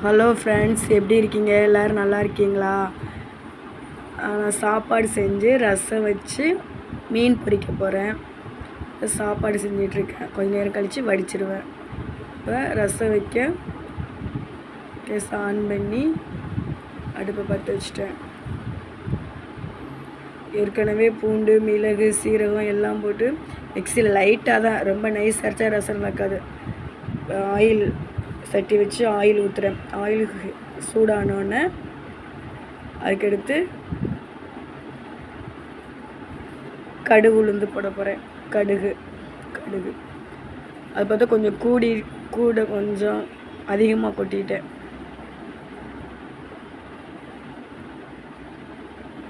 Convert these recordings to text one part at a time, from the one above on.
Hello friends, எப்படி இருக்கீங்க? எல்லோரும் நல்லா இருக்கீங்களா? நான் சாப்பாடு செஞ்சு ரசம் வச்சு மீன் பொரிக்க போகிறேன். சாப்பாடு செஞ்சிட்ருக்கேன். கொஞ்சம் நேரம் கழித்து வடிச்சிடுவேன். இப்போ ரசம் வைக்க கேஸ் ஆன் பண்ணி அடுப்பை பற்ற வச்சுட்டேன். ஏற்கனவே பூண்டு, மிளகு, சீரகம் எல்லாம் போட்டு மிக்சியில் லைட்டாக தான், ரொம்ப நைஸ் அரைச்சா ரசம் வைக்காது. ஆயில் சட்டி வச்சு ஆயில் ஊற்றுறேன். ஆயில் சூடானோடனே அதுக்கடுத்து கடுகு உளுந்து போட போகிறேன். கடுகு அது பார்த்தா கொஞ்சம் கூட கொஞ்சம் அதிகமாக கொட்டிட்டேன்.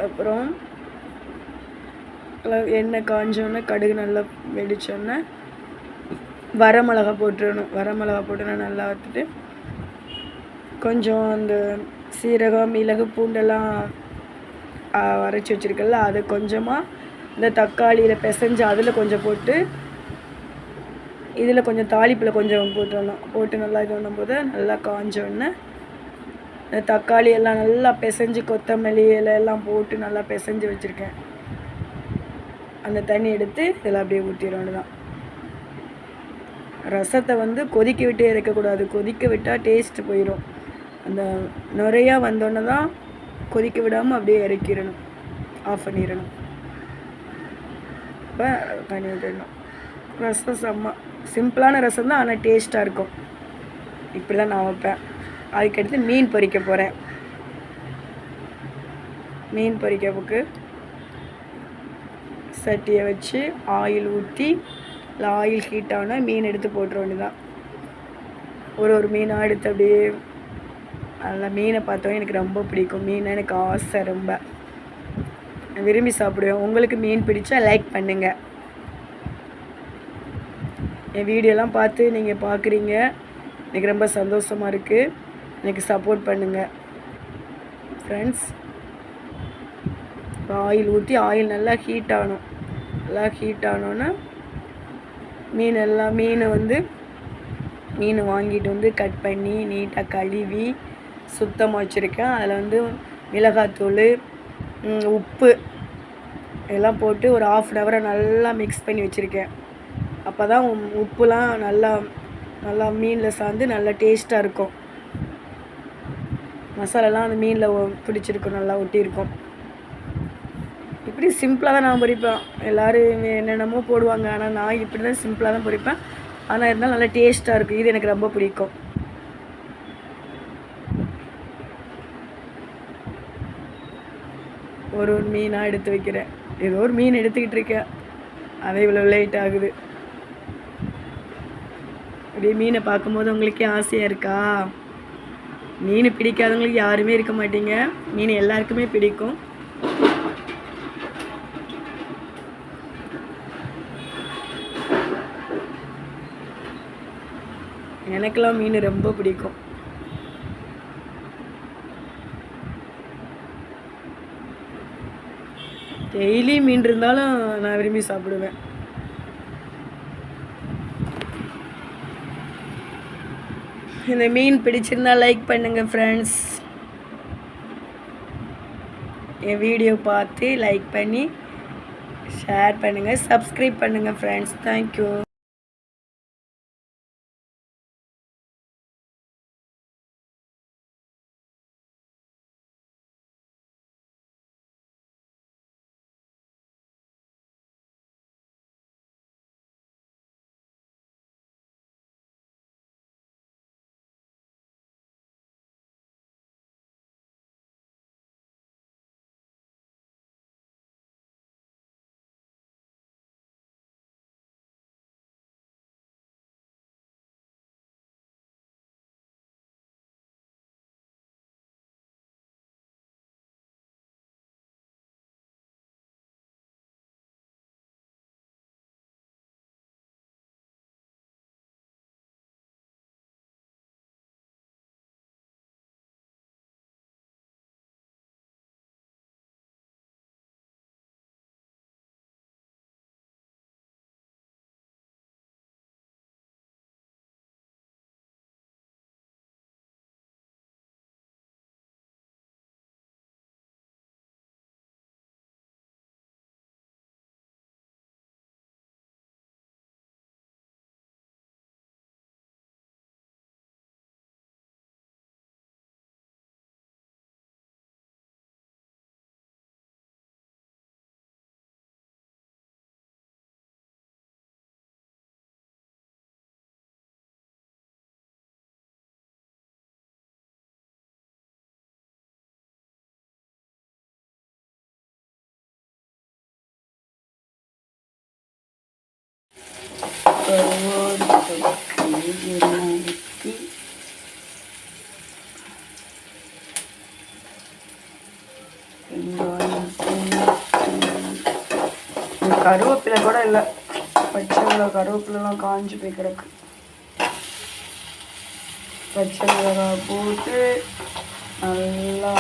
அப்புறம் எண்ணெய் காஞ்சோன்னே கடுகு நல்லா வெடிச்சோன்னே வரமிளகா போட்டுடணும். வரமிளகா போட்டோன்னா நல்லா வறுத்துட்டு கொஞ்சம் அந்த சீரகம், மிளகு, பூண்டெல்லாம் அரைச்சி வச்சுருக்கல, அதை கொஞ்சமாக இந்த தக்காளியில் பிசைஞ்சு அதில் கொஞ்சம் போட்டு இதில் கொஞ்சம் தாளிப்பில் கொஞ்சம் போட்டுடணும். போட்டு நல்லா இது பண்ணும்போது நல்லா காஞ்சோடனே இந்த தக்காளி எல்லாம் நல்லா பிசைஞ்சு கொத்தமல்லி இலை எல்லாம் போட்டு நல்லா பிசைஞ்சு வச்சுருக்கேன். அந்த தண்ணி எடுத்து இதில் அப்படியே ஊற்றிடணும் தான். ரசத்தை கொதிக்க விட்டு இறக்கக்கூடாது. கொதிக்க விட்டால் டேஸ்ட்டு போயிடும். அந்த நுரையா வந்தோடனே தான் கொதிக்க விடாமல் அப்படியே இறக்கிடணும், ஆஃப் பண்ணிடணும். இப்போ தண்ணி விட்டுடணும். ரசம் சிம்பிளான ரசம் தான், ஆனால் டேஸ்ட்டாக இருக்கும். இப்படி தான் நான் வைப்பேன். அதுக்கடுத்து மீன் பொரிக்க போகிறேன். மீன் பொரிக்கிறதுக்கு சட்டியை வச்சு ஆயில் ஊற்றி ஆயில் ஹீட் ஆனால் மீன் எடுத்து போட்டுற வேண்டியதான். ஒரு மீனாக எடுத்து அப்படியே நல்லா மீனை பார்த்தோம். எனக்கு ரொம்ப பிடிக்கும் மீன். எனக்கு ஆசை, ரொம்ப விரும்பி சாப்பிடுவேன். உங்களுக்கு மீன் பிடிச்சா லைக் பண்ணுங்கள். என் வீடியோலாம் பார்த்து நீங்கள் பார்க்குறீங்க, எனக்கு ரொம்ப சந்தோஷமாக இருக்குது. எனக்கு சப்போர்ட் பண்ணுங்கள் ஃப்ரெண்ட்ஸ். ஆயில் ஊற்றி ஆயில் நல்லா ஹீட் ஆகணும். நல்லா ஹீட் ஆனோன்னே மீன் வாங்கிட்டு கட் பண்ணி நீட்டாக கழுவி சுத்தமாக வச்சுருக்கேன். அதில் மிளகாத்தூள், உப்பு எல்லாம் போட்டு ஒரு 1/2 hour நல்லா மிக்ஸ் பண்ணி வச்சுருக்கேன். அப்போ தான் உப்புலாம் நல்லா மீனில் சார்ந்து நல்லா டேஸ்ட்டாக இருக்கும். மசாலாலாம் அந்த மீனில் பிடிச்சிருக்கும், நல்லா ஒட்டியிருக்கும். இப்படி சிம்பிளாக தான் நான் பொரிப்பேன். எல்லோரும் என்னென்னமோ போடுவாங்க, ஆனால் நான் இப்படி தான் சிம்பிளாக தான் பொரிப்பேன். ஆனால் இருந்தாலும் நல்லா டேஸ்ட்டாக இருக்கும். இது எனக்கு ரொம்ப பிடிக்கும். ஒரு மீனாக எடுத்து வைக்கிறேன். ஏதோ ஒரு மீன் எடுத்துக்கிட்டு இருக்கேன். அதே இவ்வளோ லேட் ஆகுது. அப்படியே மீனை பார்க்கும்போது உங்களுக்கே ஆசையாக இருக்கா? மீன் பிடிக்காதவங்களுக்கு யாருமே இருக்க மாட்டீங்க. மீன் எல்லாருக்குமே பிடிக்கும். எனக்கெல்லாம் மீன் ரொம்ப பிடிக்கும். டெய்லி மீன் இருந்தாலும் நான் விரும்பி சாப்பிடுவேன். இந்த மீன் பிடிச்சிருந்தா லைக் பண்ணுங்கள் ஃப்ரெண்ட்ஸ். என் வீடியோ பார்த்து லைக் பண்ணி ஷேர் பண்ணுங்கள், சப்ஸ்கிரைப் பண்ணுங்கள் ஃப்ரெண்ட்ஸ். தேங்க்யூ. கருவாடு தொக்கு எண்ணெய் ஊற்றி வெங்காயம் கருவேப்பிலை கூட இல்லை, பச்சை மிளகாய் கருவேப்பிலாம் காஞ்சி போய் கிடக்கு. பச்சை மிளகாய் போட்டு நல்லா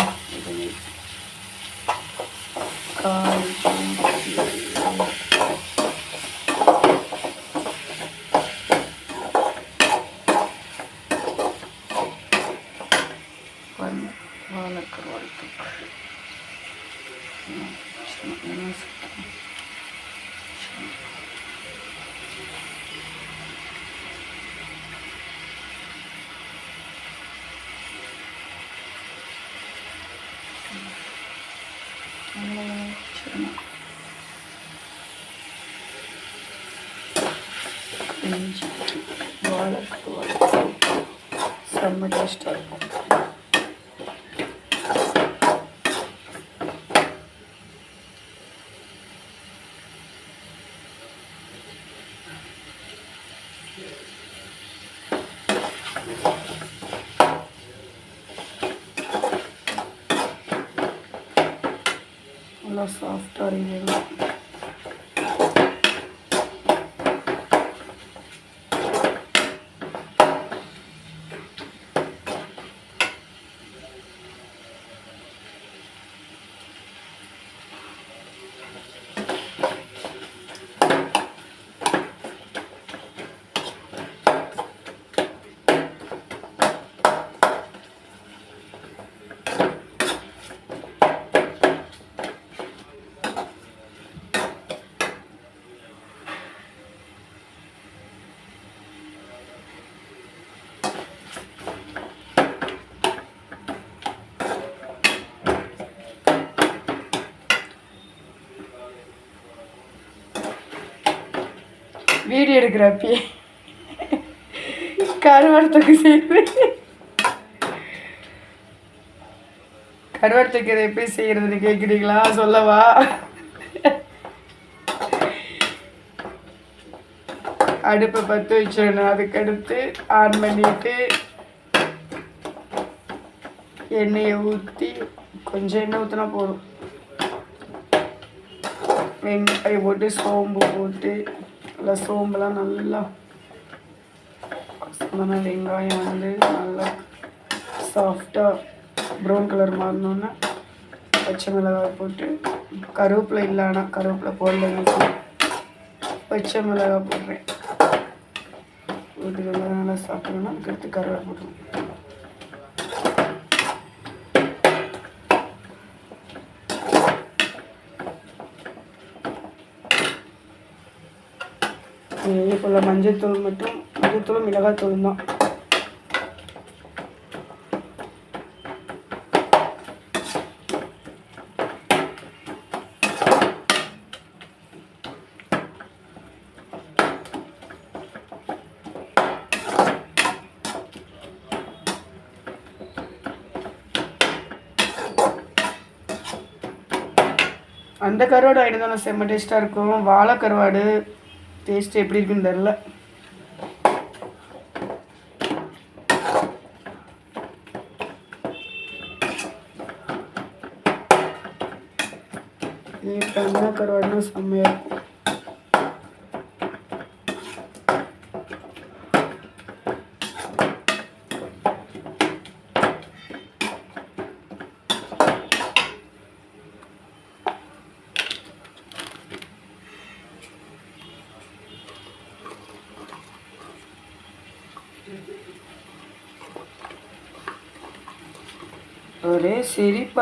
காய் வாழைக்கருவாடு வாழைக்கருவாடு செம்ம டேஸ்டாக இருக்கும். நல்லா சாஃப்டாக இருக்குது. வீடியோ எடுக்கிறப்பே கருவாடு செய்யுது. கருவாடு தைக்கிறது எப்படி செய்கிறதுன்னு கேட்குறீங்களா? சொல்லவா? அடுப்பை பற்ற வச்சிடணும். அதுக்கடுத்து ஆன் பண்ணிட்டு எண்ணெயை ஊற்றி கொஞ்சம் எண்ணெய் ஊற்றினா போதும். வெங்காயம் போட்டு சோம்பு போட்டு நல்லா சோம்பெல்லாம் நல்லா வெங்காயம் நல்லா சாஃப்டாக ப்ரௌன் கலர் மாறினோன்னா பச்சை மிளகாய் போட்டு கருவேப்பிலை இல்லைன்னா கருவேப்பிலை போடல, பச்சை மிளகாய் போடுறேன். போட்டு நல்லா சாப்பிட்டோம்னா அதுக்கடுத்து கருவேப்பிலை போட்டுருவோம். இப்போ மஞ்சத்தூள் மட்டும், மஞ்சத்தூளும் மிளகாத்தூள் தான். அந்த கருவாடு ஆகிடுதான் செம்ம டேஸ்ட்டாக இருக்கும். வாழை கருவாடு டேஸ்ட் எப்படி இருக்குன்னு தெரில. பண்ண கருவாடுனா செம்மையாக இருக்கும். ஒரே சிரிப்பா